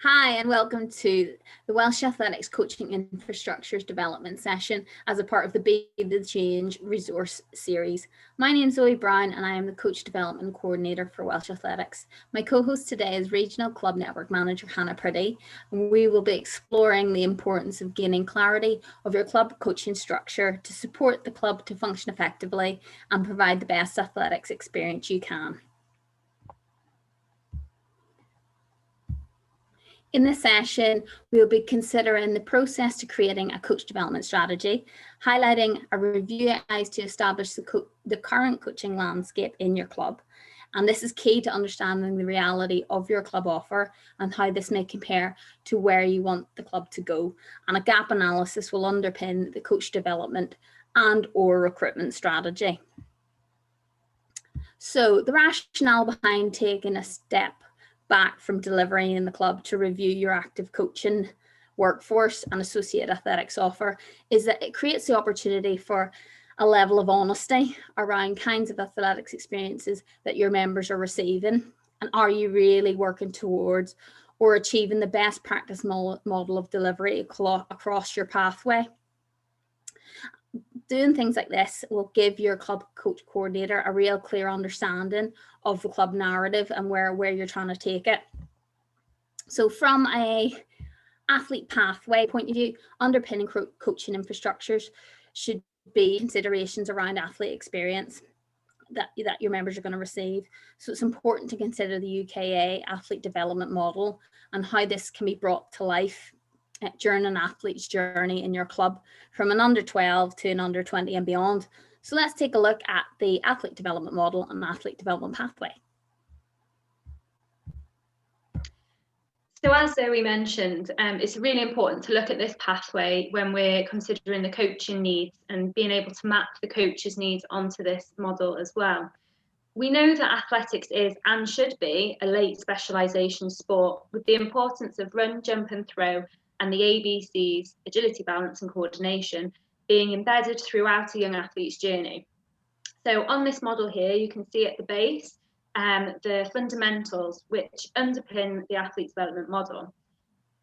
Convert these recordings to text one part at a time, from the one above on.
Hi and welcome to the Welsh Athletics Coaching Infrastructures Development session as a part of the Be the Change resource series. My name is Zoe Brown and I am the Coach Development Coordinator for Welsh Athletics. My co-host today is Regional Club Network Manager Hannah Priddy, and we will be exploring the importance of gaining clarity of your club coaching structure to support the club to function effectively and provide the best athletics experience you can. In this session, we'll be considering the process to creating a coach development strategy, highlighting a review exercise to establish the current coaching landscape in your club. And this is key to understanding the reality of your club offer and how this may compare to where you want the club to go. And a gap analysis will underpin the coach development and/or recruitment strategy. So the rationale behind taking a step back from delivering in the club to review your active coaching workforce and associate athletics offer is that it creates the opportunity for a level of honesty around kinds of athletics experiences that your members are receiving, and are you really working towards or achieving the best practice model of delivery across your pathway. Doing things like this will give your club coach coordinator a real clear understanding of the club narrative and where you're trying to take it. So from a athlete pathway point of view, underpinning coaching infrastructures should be considerations around athlete experience that your members are going to receive. So it's important to consider the UKA athlete development model and how this can be brought to life during an athlete's journey in your club from an under 12 to an under 20 and beyond. So let's take a look at the athlete development model and athlete development pathway. So as Zoe mentioned, it's really important to look at this pathway when we're considering the coaching needs and being able to map the coach's needs onto this model as well. We know that athletics is and should be a late specialisation sport, with the importance of run, jump and throw and the ABCs, agility, balance and coordination, being embedded throughout a young athlete's journey. So on this model here, you can see at the base the fundamentals which underpin the athlete development model.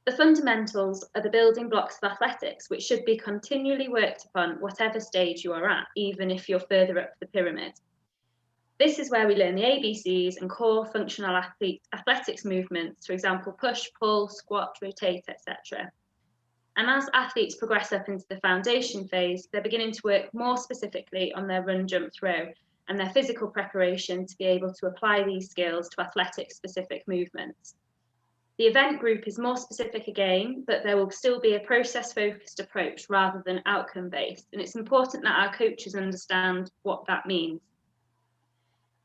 The fundamentals are the building blocks of athletics, which should be continually worked upon whatever stage you are at, even if you're further up the pyramid. This is where we learn the ABCs and core functional athletics movements, for example, push, pull, squat, rotate, etc. And as athletes progress up into the foundation phase, they're beginning to work more specifically on their run, jump, throw, and their physical preparation to be able to apply these skills to athletic-specific movements. The event group is more specific again, but there will still be a process-focused approach rather than outcome-based, and it's important that our coaches understand what that means.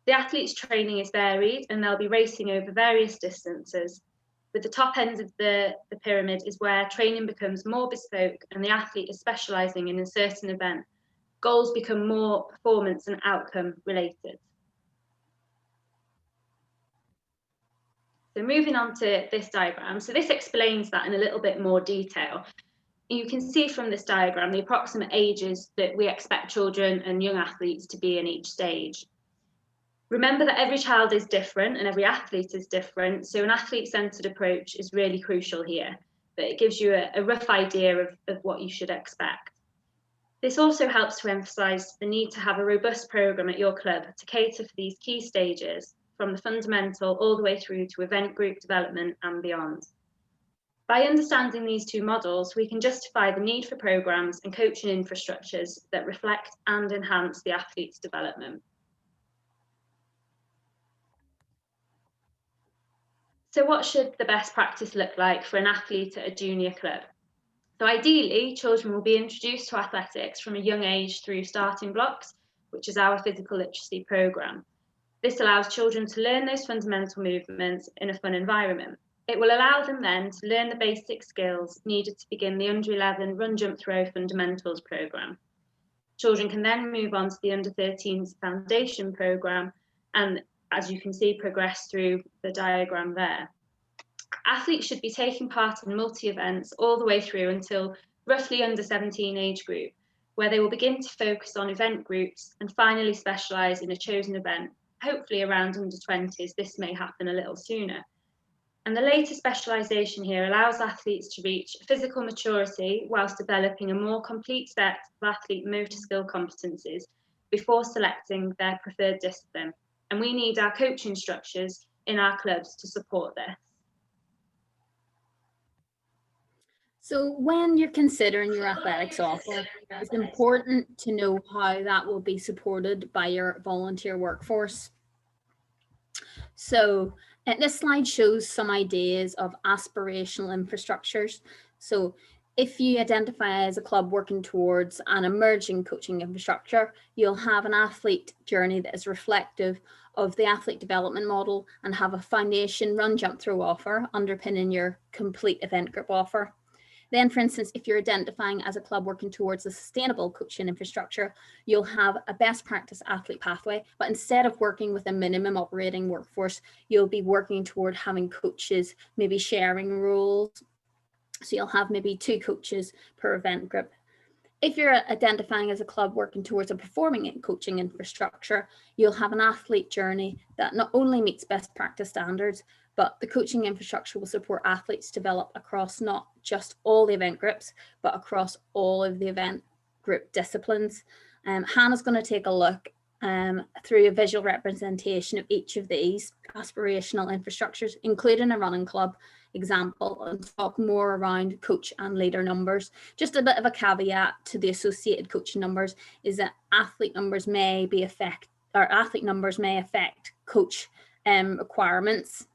The athlete's training is varied and they'll be racing over various distances. With the top end of the pyramid is where training becomes more bespoke and the athlete is specialising in a certain event. Goals become more performance and outcome related. So moving on to this diagram. So this explains that in a little bit more detail. You can see from this diagram the approximate ages that we expect children and young athletes to be in each stage. Remember that every child is different and every athlete is different, so an athlete-centred approach is really crucial here, but it gives you a rough idea of what you should expect. This also helps to emphasise the need to have a robust programme at your club to cater for these key stages, from the fundamental all the way through to event group development and beyond. By understanding these two models, we can justify the need for programmes and coaching infrastructures that reflect and enhance the athlete's development. So what should the best practice look like for an athlete at a junior club? So ideally, children will be introduced to athletics from a young age through starting blocks, which is our physical literacy programme. This allows children to learn those fundamental movements in a fun environment. It will allow them then to learn the basic skills needed to begin the under 11 run, jump, throw fundamentals programme. Children can then move on to the under 13s foundation programme and, as you can see, progress through the diagram there. Athletes should be taking part in multi-events all the way through until roughly under 17 age group, where they will begin to focus on event groups and finally specialise in a chosen event, hopefully around under 20s. This may happen a little sooner. And the later specialisation here allows athletes to reach physical maturity whilst developing a more complete set of athlete motor skill competencies before selecting their preferred discipline. And we need our coaching structures in our clubs to support this. So when you're considering your athletics offer, it's important to know how that will be supported by your volunteer workforce. So this slide shows some ideas of aspirational infrastructures. So if you identify as a club working towards an emerging coaching infrastructure, you'll have an athlete journey that is reflective of the athlete development model and have a foundation run, jump, throw offer underpinning your complete event group offer. Then, for instance, if you're identifying as a club working towards a sustainable coaching infrastructure, you'll have a best practice athlete pathway, but instead of working with a minimum operating workforce, you'll be working toward having coaches maybe sharing roles. So you'll have maybe 2 coaches per event group. If you're identifying as a club working towards a performing and coaching infrastructure, you'll have an athlete journey that not only meets best practice standards, but the coaching infrastructure will support athletes develop across not just all the event groups, but across all of the event group disciplines. Hannah's going to take a look through a visual representation of each of these aspirational infrastructures, including a running club example, and talk more around coach and leader numbers. Just a bit of a caveat to the associated coaching numbers is that athlete numbers may affect coach requirements.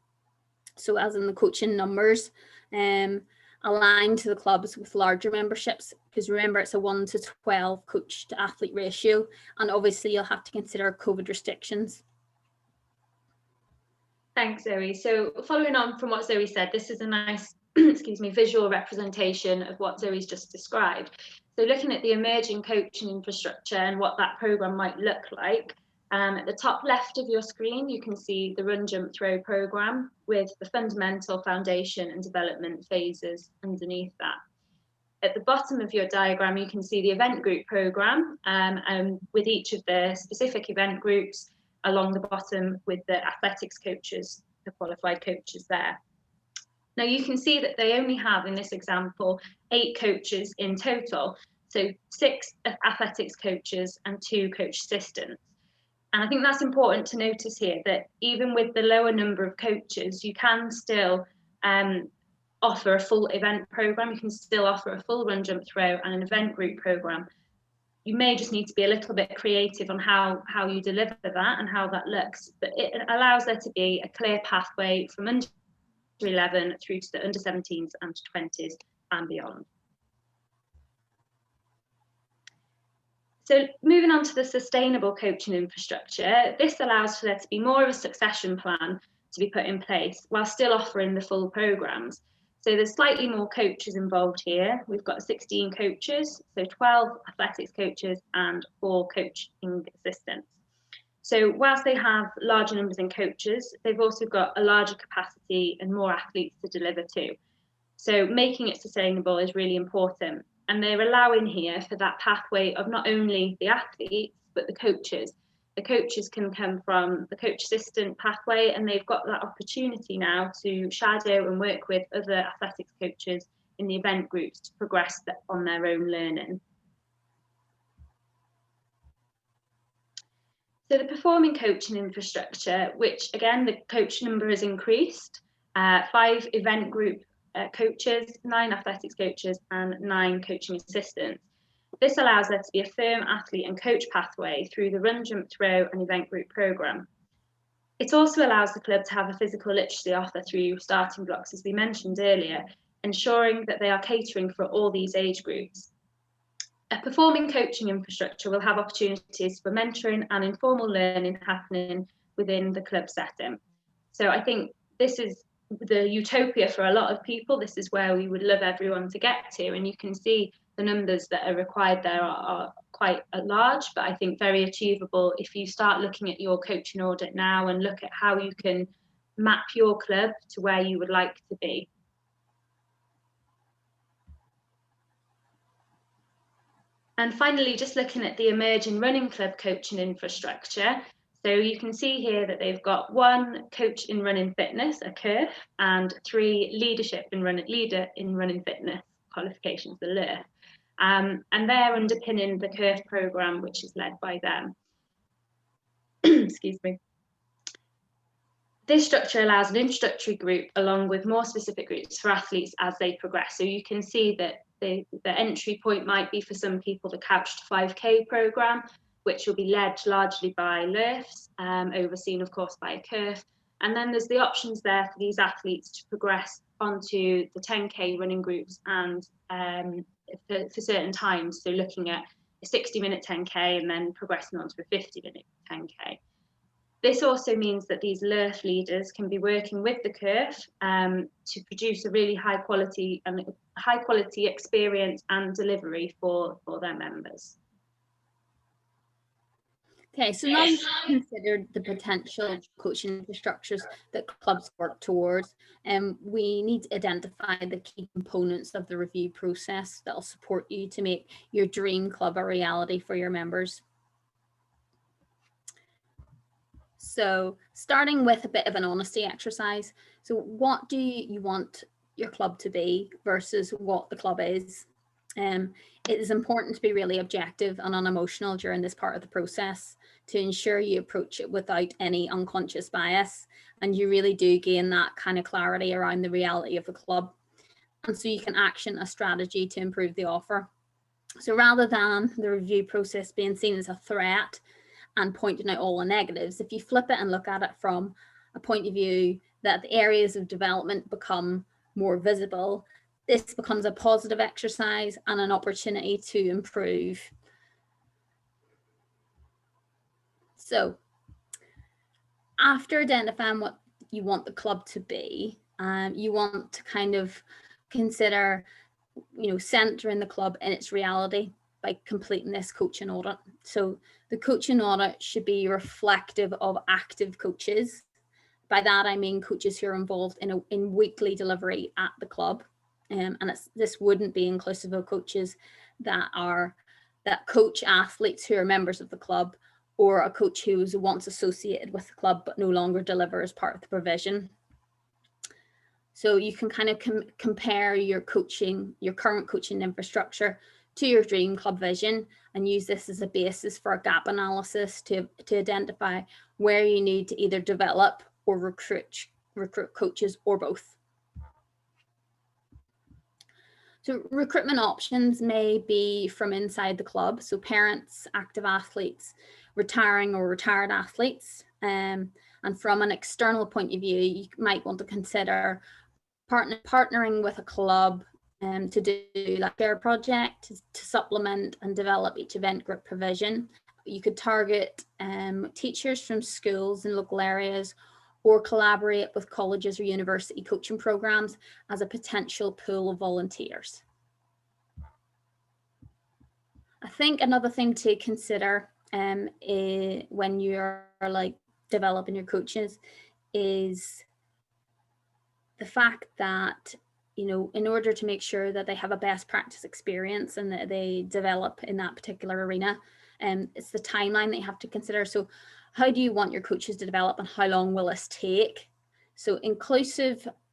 So as in the coaching numbers aligned to the clubs with larger memberships, because remember it's a 1 to 12 coach to athlete ratio, and obviously you'll have to consider COVID restrictions. Thanks, Zoe. So following on from what Zoe said, this is a nice visual representation of what Zoe's just described. So looking at the emerging coaching infrastructure and what that programme might look like, at the top left of your screen, you can see the run, jump, throw programme with the fundamental, foundation and development phases underneath that. At the bottom of your diagram, you can see the event group programme, and with each of the specific event groups along the bottom with the athletics coaches, the qualified coaches there. Now you can see that they only have, in this example, 8 coaches in total. So 6 athletics coaches and 2 coach assistants. And I think that's important to notice here, that even with the lower number of coaches, you can still offer a full event programme. You can still offer a full run, jump, throw and an event group programme. You may just need to be a little bit creative on how you deliver that and how that looks. But it allows there to be a clear pathway from under 11 through to the under 17s and 20s and beyond. So moving on to the sustainable coaching infrastructure, this allows for there to be more of a succession plan to be put in place while still offering the full programmes. So there's slightly more coaches involved here. We've got 16 coaches, so 12 athletics coaches and 4 coaching assistants. So whilst they have larger numbers in coaches, they've also got a larger capacity and more athletes to deliver to. So making it sustainable is really important. And they're allowing here for that pathway of not only the athletes, but the coaches. The coaches can come from the coach assistant pathway, and they've got that opportunity now to shadow and work with other athletics coaches in the event groups to progress on their own learning. So the performing coaching infrastructure, which again, the coach number has increased, 5 event group coaches, 9 athletics coaches and 9 coaching assistants. This allows there to be a firm athlete and coach pathway through the run, jump, throw and event group programme. It also allows the club to have a physical literacy offer through starting blocks, as we mentioned earlier, ensuring that they are catering for all these age groups. A performing coaching infrastructure will have opportunities for mentoring and informal learning happening within the club setting. So I think this is the utopia for a lot of people. This is where we would love everyone to get to, and you can see the numbers that are required there are quite large, but I think very achievable if you start looking at your coaching audit now and look at how you can map your club to where you would like to be. And finally, just looking at the emerging running club coaching infrastructure. So you can see here that they've got 1 coach in running fitness, a CURF, and 3 leader in running fitness qualifications, the LERF. And they're underpinning the CURF programme, which is led by them. Excuse me. This structure allows an introductory group along with more specific groups for athletes as they progress. So you can see that the entry point might be for some people the Couch to 5K programme, which will be led largely by LERFs, overseen of course by a CURF. And then there's the options there for these athletes to progress onto the 10K running groups and for certain times. So looking at a 60-minute 10K and then progressing onto a 50-minute 10K. This also means that these LERF leaders can be working with the CURF to produce a really high quality experience and delivery for their members. Okay, so now you've considered the potential coaching infrastructures that clubs work towards, and we need to identify the key components of the review process that will support you to make your dream club a reality for your members. So starting with a bit of an honesty exercise. So what do you want your club to be versus what the club is? It is important to be really objective and unemotional during this part of the process to ensure you approach it without any unconscious bias, and you really do gain that kind of clarity around the reality of the club. And so you can action a strategy to improve the offer. So rather than the review process being seen as a threat and pointing out all the negatives, if you flip it and look at it from a point of view that the areas of development become more visible, this becomes a positive exercise and an opportunity to improve. So after identifying what you want the club to be, you want to kind of consider, centering the club in its reality by completing this coaching audit. So the coaching audit should be reflective of active coaches. By that, I mean coaches who are involved in weekly delivery at the club. And this wouldn't be inclusive of coaches that coach athletes who are members of the club, or a coach who was once associated with the club but no longer deliver as part of the provision. So you can kind of compare your current coaching infrastructure to your dream club vision and use this as a basis for a gap analysis to identify where you need to either develop or recruit coaches, or both. So recruitment options may be from inside the club, so parents, active athletes, retiring or retired athletes. And from an external point of view, you might want to consider partnering with a club to do like a share project to supplement and develop each event group provision. You could target teachers from schools in local areas, or collaborate with colleges or university coaching programs as a potential pool of volunteers. I think another thing to consider when you're developing your coaches is the fact that, in order to make sure that they have a best practice experience and that they develop in that particular arena, it's the timeline that you have to consider. So how do you want your coaches to develop and how long will this take? So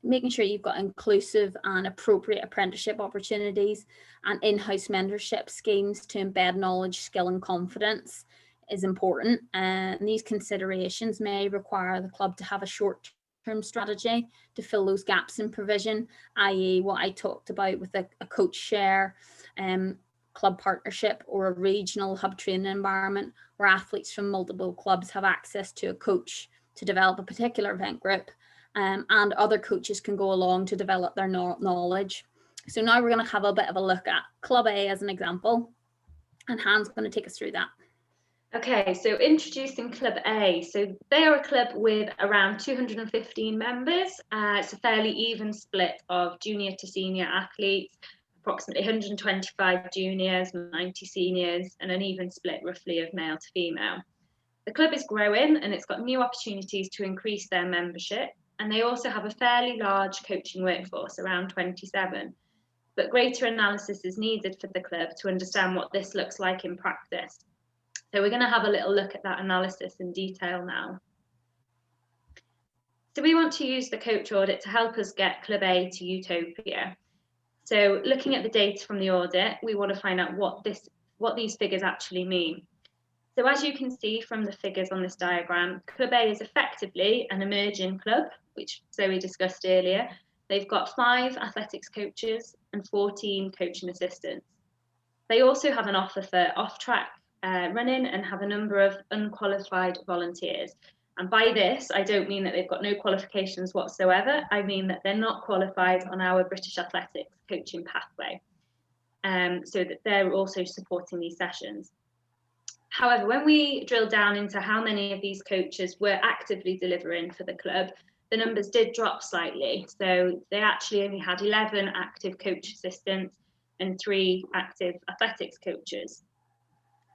making sure you've got inclusive and appropriate apprenticeship opportunities and in-house mentorship schemes to embed knowledge, skill and confidence is important. And these considerations may require the club to have a short-term strategy to fill those gaps in provision, i.e. what I talked about with a coach share, club partnership, or a regional hub training environment where athletes from multiple clubs have access to a coach to develop a particular event group, and other coaches can go along to develop their knowledge. So now we're going to have a bit of a look at Club A as an example, and Han's going to take us through that. Okay, so introducing Club A. So they are a club with around 215 members. It's a fairly even split of junior to senior athletes, approximately 125 juniors, 90 seniors, and an even split roughly of male to female. The club is growing and it's got new opportunities to increase their membership. And they also have a fairly large coaching workforce, around 27. But greater analysis is needed for the club to understand what this looks like in practice. So we're going to have a little look at that analysis in detail now. So we want to use the coach audit to help us get Club A to utopia. So looking at the data from the audit, we want to find out what these figures actually mean. So as you can see from the figures on this diagram, Club A is effectively an emerging club, which Zoe discussed earlier. They've got 5 athletics coaches and 14 coaching assistants. They also have an offer for off-track running and have a number of unqualified volunteers. And by this, I don't mean that they've got no qualifications whatsoever. I mean that they're not qualified on our British Athletics coaching pathway, so that they're also supporting these sessions. However, when we drill down into how many of these coaches were actively delivering for the club, the numbers did drop slightly. So they actually only had 11 active coach assistants and 3 active athletics coaches.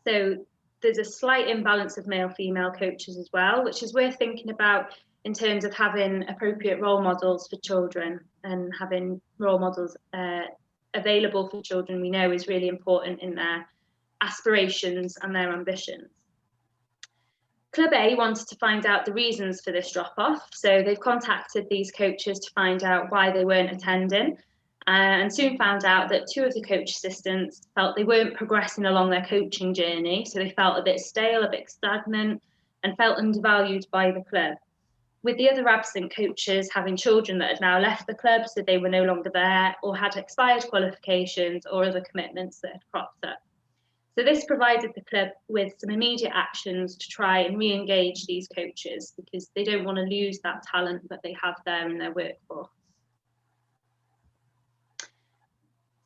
So there's a slight imbalance of male-female coaches as well, which is worth thinking about in terms of having appropriate role models for children, and having role models available for children we know is really important in their aspirations and their ambitions. Club A wanted to find out the reasons for this drop-off, so they've contacted these coaches to find out why they weren't attending, and soon found out that 2 of the coach assistants felt they weren't progressing along their coaching journey, so they felt a bit stale, a bit stagnant, and felt undervalued by the club. With the other absent coaches having children that had now left the club, so they were no longer there, or had expired qualifications or other commitments that had cropped up. So this provided the club with some immediate actions to try and re-engage these coaches, because they don't want to lose that talent that they have there in their workforce.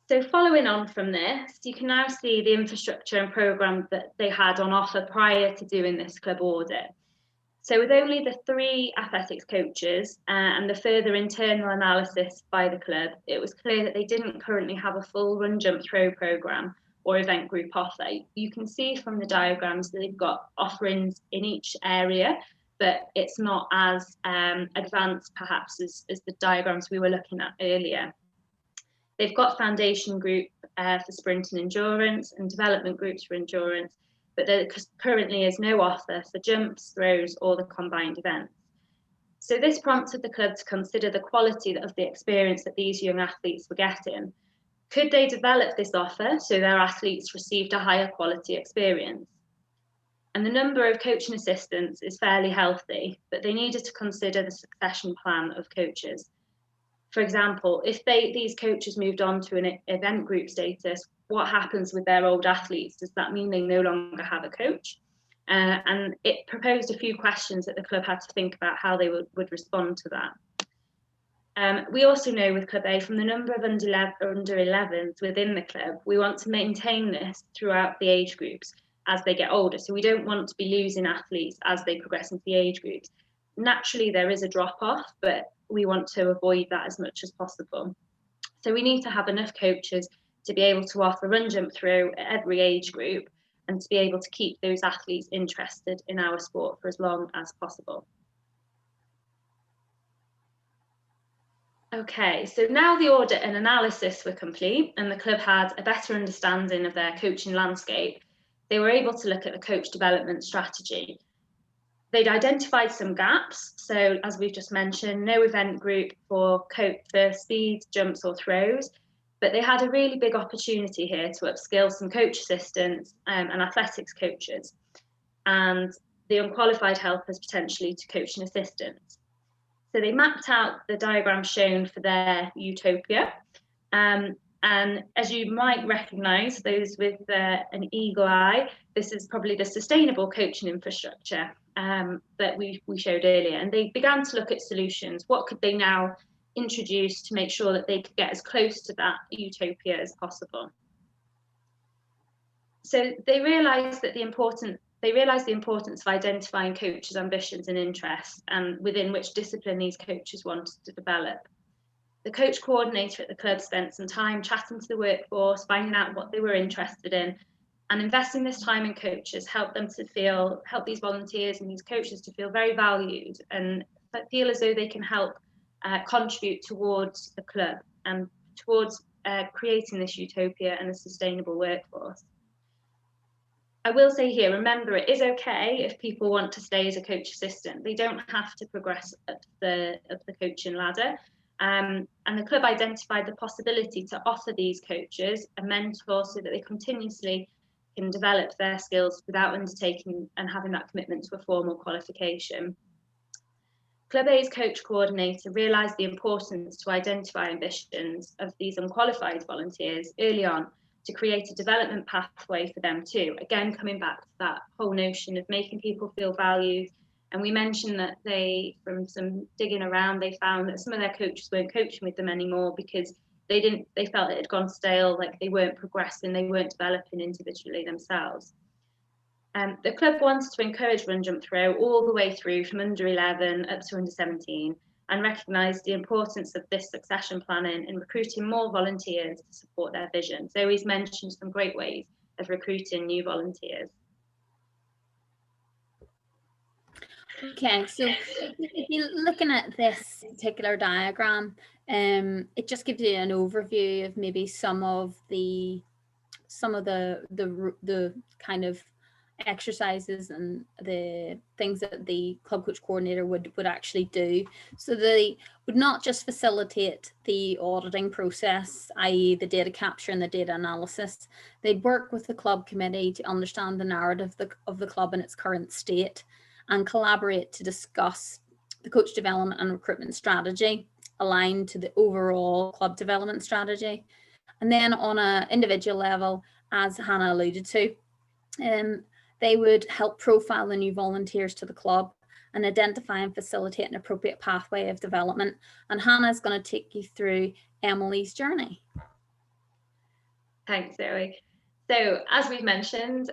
So following on from this, you can now see the infrastructure and programme that they had on offer prior to doing this club audit. So with only the 3 athletics coaches and the further internal analysis by the club, it was clear that they didn't currently have a full run, jump, throw programme or event group offer. You can see from the diagrams that they've got offerings in each area, but it's not as advanced perhaps as the diagrams we were looking at earlier. They've got foundation group for sprint and endurance, and development groups for endurance, but there currently is no offer for jumps, throws, or the combined events. So this prompted the club to consider the quality of the experience that these young athletes were getting. Could they develop this offer so their athletes received a higher quality experience? And the number of coaching assistants is fairly healthy, but they needed to consider the succession plan of coaches. For example, if these coaches moved on to an event group status, what happens with their old athletes? Does that mean they no longer have a coach? And it proposed a few questions that the club had to think about how they would respond to that. We also know with Club A, from the number of under 11s within the club, we want to maintain this throughout the age groups as they get older. So we don't want to be losing athletes as they progress into the age groups. Naturally, there is a drop-off, but we want to avoid that as much as possible. So we need to have enough coaches to be able to offer run, jump, throw at every age group, and to be able to keep those athletes interested in our sport for as long as possible. Okay, so now the audit and analysis were complete and the club had a better understanding of their coaching landscape, they were able to look at the coach development strategy. They'd identified some gaps, so as we've just mentioned, no event group for speed, jumps or throws, but they had a really big opportunity here to upskill some coach assistants and athletics coaches, and the unqualified helpers potentially to coaching assistants. So they mapped out the diagram shown for their utopia, and as you might recognise, those with an eagle eye, this is probably the sustainable coaching infrastructure that we showed earlier. And they began to look at solutions. What could they now introduce to make sure that they could get as close to that utopia as possible? So they realised the importance of identifying coaches' ambitions and interests, and within which discipline these coaches wanted to develop. The coach coordinator at the club spent some time chatting to the workforce, finding out what they were interested in, and investing this time in coaches help these volunteers and these coaches to feel very valued and feel as though they can help contribute towards the club and towards creating this utopia and a sustainable workforce. I will say here, remember, it is okay if people want to stay as a coach assistant. They don't have to progress up the coaching ladder. And the club identified the possibility to offer these coaches a mentor so that they continuously can develop their skills without undertaking and having that commitment to a formal qualification. Club A's coach coordinator realised the importance to identify ambitions of these unqualified volunteers early on to create a development pathway for them too. Again, coming back to that whole notion of making people feel valued. And we mentioned that from some digging around, they found that some of their coaches weren't coaching with them anymore because they felt it had gone stale, like they weren't progressing, they weren't developing individually themselves. The club wanted to encourage run, jump, throw all the way through from under 11 up to under 17 and recognised the importance of this succession planning in recruiting more volunteers to support their vision. So he's mentioned some great ways of recruiting new volunteers. Okay, so if you're looking at this particular diagram, it just gives you an overview of maybe some of the kind of exercises and the things that the club coach coordinator would actually do. So they would not just facilitate the auditing process, i.e. the data capture and the data analysis. They'd work with the club committee to understand the narrative of the club and its current state, and collaborate to discuss the coach development and recruitment strategy aligned to the overall club development strategy. And then on an individual level, as Hannah alluded to, they would help profile the new volunteers to the club and identify and facilitate an appropriate pathway of development. And Hannah's going to take you through Emily's journey. Thanks, Zoe. So as we've mentioned,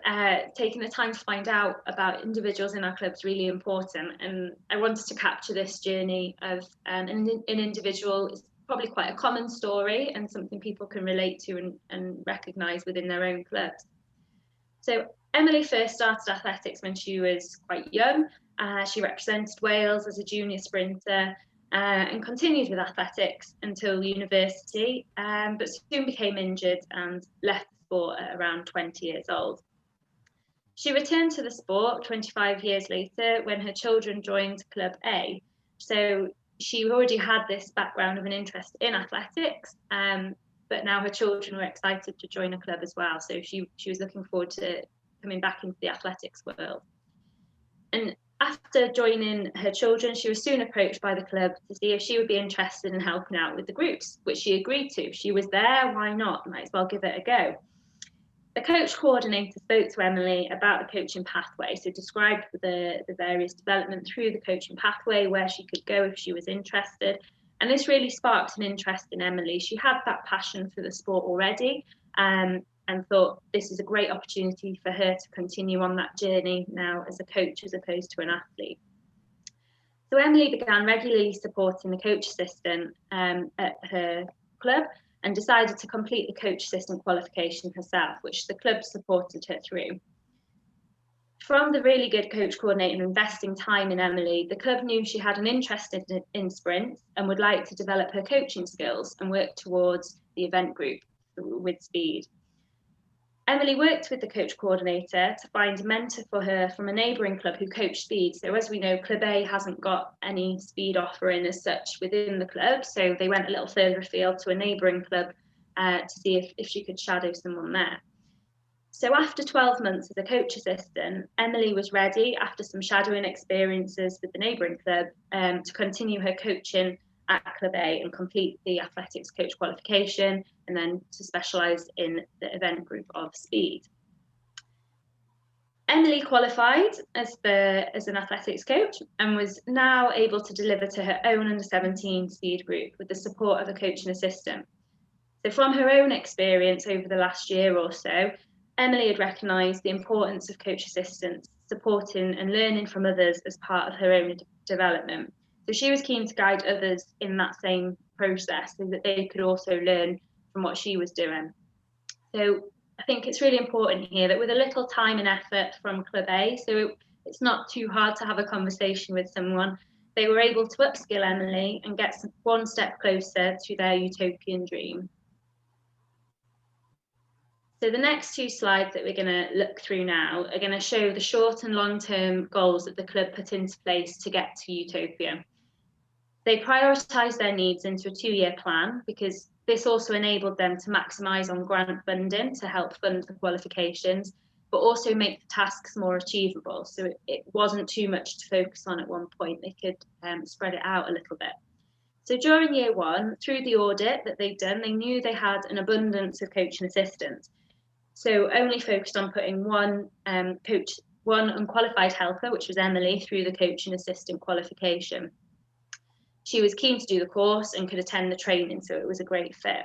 taking the time to find out about individuals in our club is really important. And I wanted to capture this journey of an individual. It's probably quite a common story and something people can relate to and recognise within their own clubs. So Emily first started athletics when she was quite young. She represented Wales as a junior sprinter and continued with athletics until university, but soon became injured and left the sport at around 20 years old. She returned to the sport 25 years later when her children joined Club A. So she already had this background of an interest in athletics, but now her children were excited to join a club as well. So she was looking forward to coming back into the athletics world. And after joining her children, she was soon approached by the club to see if she would be interested in helping out with the groups, which she agreed to. She was there, why not? Might as well give it a go. The coach coordinator spoke to Emily about the coaching pathway, so described the various development through the coaching pathway, where she could go if she was interested. And this really sparked an interest in Emily. She had that passion for the sport already, and thought this is a great opportunity for her to continue on that journey now as a coach as opposed to an athlete. So Emily began regularly supporting the coach assistant at her club and decided to complete the coach assistant qualification herself, which the club supported her through. From the really good coach coordinator investing time in Emily, the club knew she had an interest in sprints and would like to develop her coaching skills and work towards the event group with speed. Emily worked with the coach coordinator to find a mentor for her from a neighbouring club who coached speed. So as we know, Club A hasn't got any speed offering as such within the club. So they went a little further afield to a neighbouring club to see if she could shadow someone there. So after 12 months as a coach assistant, Emily was ready, after some shadowing experiences with the neighbouring club, to continue her coaching at Club A and complete the athletics coach qualification, and then to specialise in the event group of speed. Emily qualified as an athletics coach and was now able to deliver to her own under-17 speed group with the support of a coaching assistant. So from her own experience over the last year or so, Emily had recognised the importance of coach assistants supporting and learning from others as part of her own development. So she was keen to guide others in that same process so that they could also learn from what she was doing. So I think it's really important here that with a little time and effort from Club A, so it's not too hard to have a conversation with someone, they were able to upskill Emily and get one step closer to their utopian dream. So the next two slides that we're going to look through now are going to show the short and long-term goals that the club put into place to get to Utopia. They prioritised their needs into a 2-year plan because this also enabled them to maximise on grant funding to help fund the qualifications, but also make the tasks more achievable. So it wasn't too much to focus on at one point. They could spread it out a little bit. So during year 1, through the audit that they'd done, they knew they had an abundance of coaching assistants. So only focused on putting one unqualified helper, which was Emily, through the coaching assistant qualification. She was keen to do the course and could attend the training, so it was a great fit.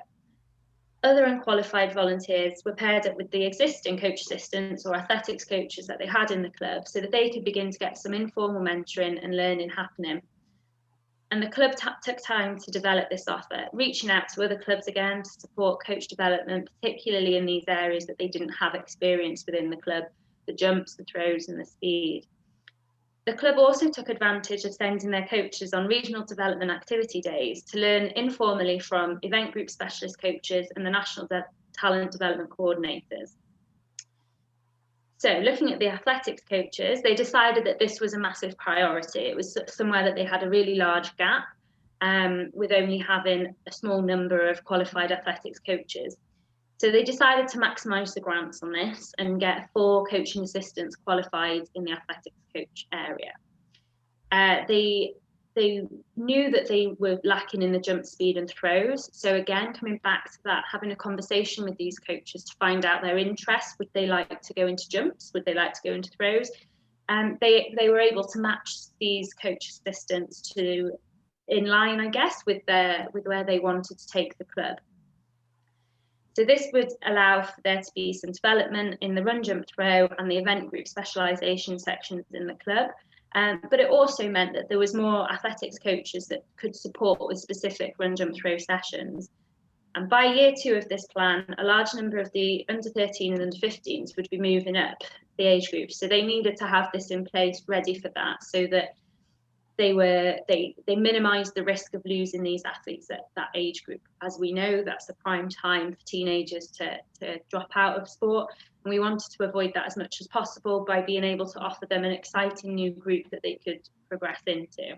Other unqualified volunteers were paired up with the existing coach assistants or athletics coaches that they had in the club so that they could begin to get some informal mentoring and learning happening. And the club took time to develop this offer, reaching out to other clubs again to support coach development, particularly in these areas that they didn't have experience within the club, the jumps, the throws and the speed. The club also took advantage of sending their coaches on regional development activity days to learn informally from event group specialist coaches and the national talent development coordinators. So looking at the athletics coaches, they decided that this was a massive priority. It was somewhere that they had a really large gap with only having a small number of qualified athletics coaches. So they decided to maximise the grants on this and get 4 coaching assistants qualified in the athletics coach area. They knew that they were lacking in the jump speed and throws. So again, coming back to that, having a conversation with these coaches to find out their interests. Would they like to go into jumps? Would they like to go into throws? And they were able to match these coach assistants to in line, I guess, with where they wanted to take the club. So this would allow for there to be some development in the run, jump, throw and the event group specialisation sections in the club. But it also meant that there was more athletics coaches that could support with specific run, jump, throw sessions. And by year 2 of this plan, a large number of the under 13 and under 15s would be moving up the age group. So they needed to have this in place ready for that so that they minimised the risk of losing these athletes at that age group. As we know, that's the prime time for teenagers to drop out of sport. And we wanted to avoid that as much as possible by being able to offer them an exciting new group that they could progress into.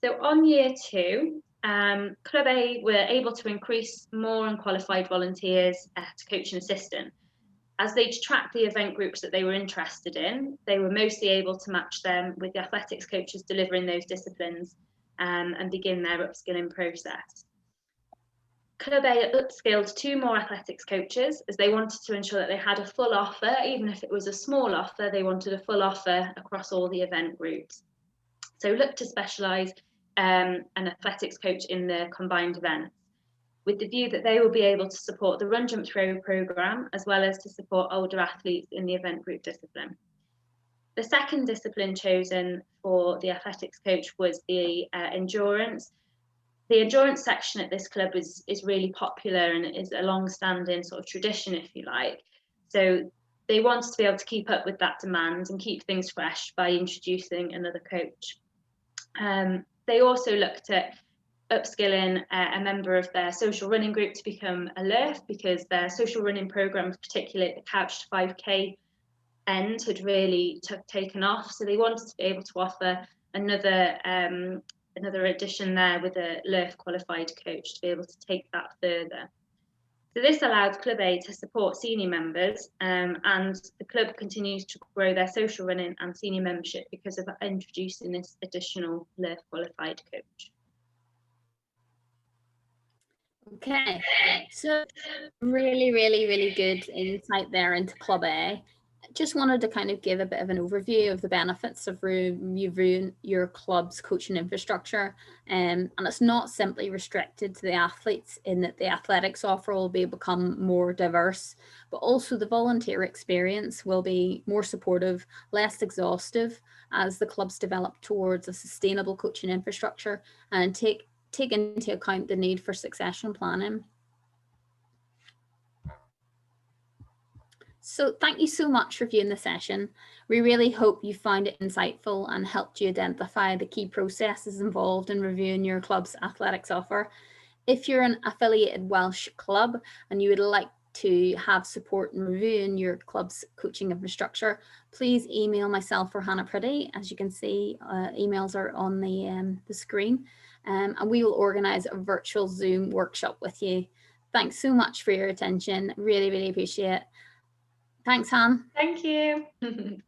So on year 2, Club A were able to increase more unqualified volunteers to coach and assistant. As they tracked the event groups that they were interested in, they were mostly able to match them with the athletics coaches delivering those disciplines and begin their upskilling process. Club A upskilled 2 more athletics coaches as they wanted to ensure that they had a full offer. Even if it was a small offer, they wanted a full offer across all the event groups. So look to specialise an athletics coach in the combined events, with the view that they will be able to support the run, jump, throw programme, as well as to support older athletes in the event group discipline. The second discipline chosen for the athletics coach was the endurance. The endurance section at this club is really popular and is a long-standing sort of tradition, if you like. So they wanted to be able to keep up with that demand and keep things fresh by introducing another coach. They also looked at upskilling a member of their social running group to become alert because their social running programme, particularly at the Couch to 5K end, had really taken off. So they wanted to be able to offer another addition there with a LERF qualified coach to be able to take that further. So this allowed Club A to support senior members and the club continues to grow their social running and senior membership because of introducing this additional LERF qualified coach. Okay, so really good insight there into Club A. Just wanted to kind of give a bit of an overview of the benefits of reviewing your club's coaching infrastructure. And it's not simply restricted to the athletes in that the athletics offer will become more diverse, but also the volunteer experience will be more supportive, less exhaustive as the clubs develop towards a sustainable coaching infrastructure and take into account the need for succession planning. So thank you so much for viewing the session. We really hope you found it insightful and helped you identify the key processes involved in reviewing your club's athletics offer. If you're an affiliated Welsh club and you would like to have support in reviewing your club's coaching infrastructure, please email myself or Hannah Pretty. As you can see, emails are on the screen, and we will organise a virtual Zoom workshop with you. Thanks so much for your attention. Really, really appreciate it. Thanks, Han. Thank you.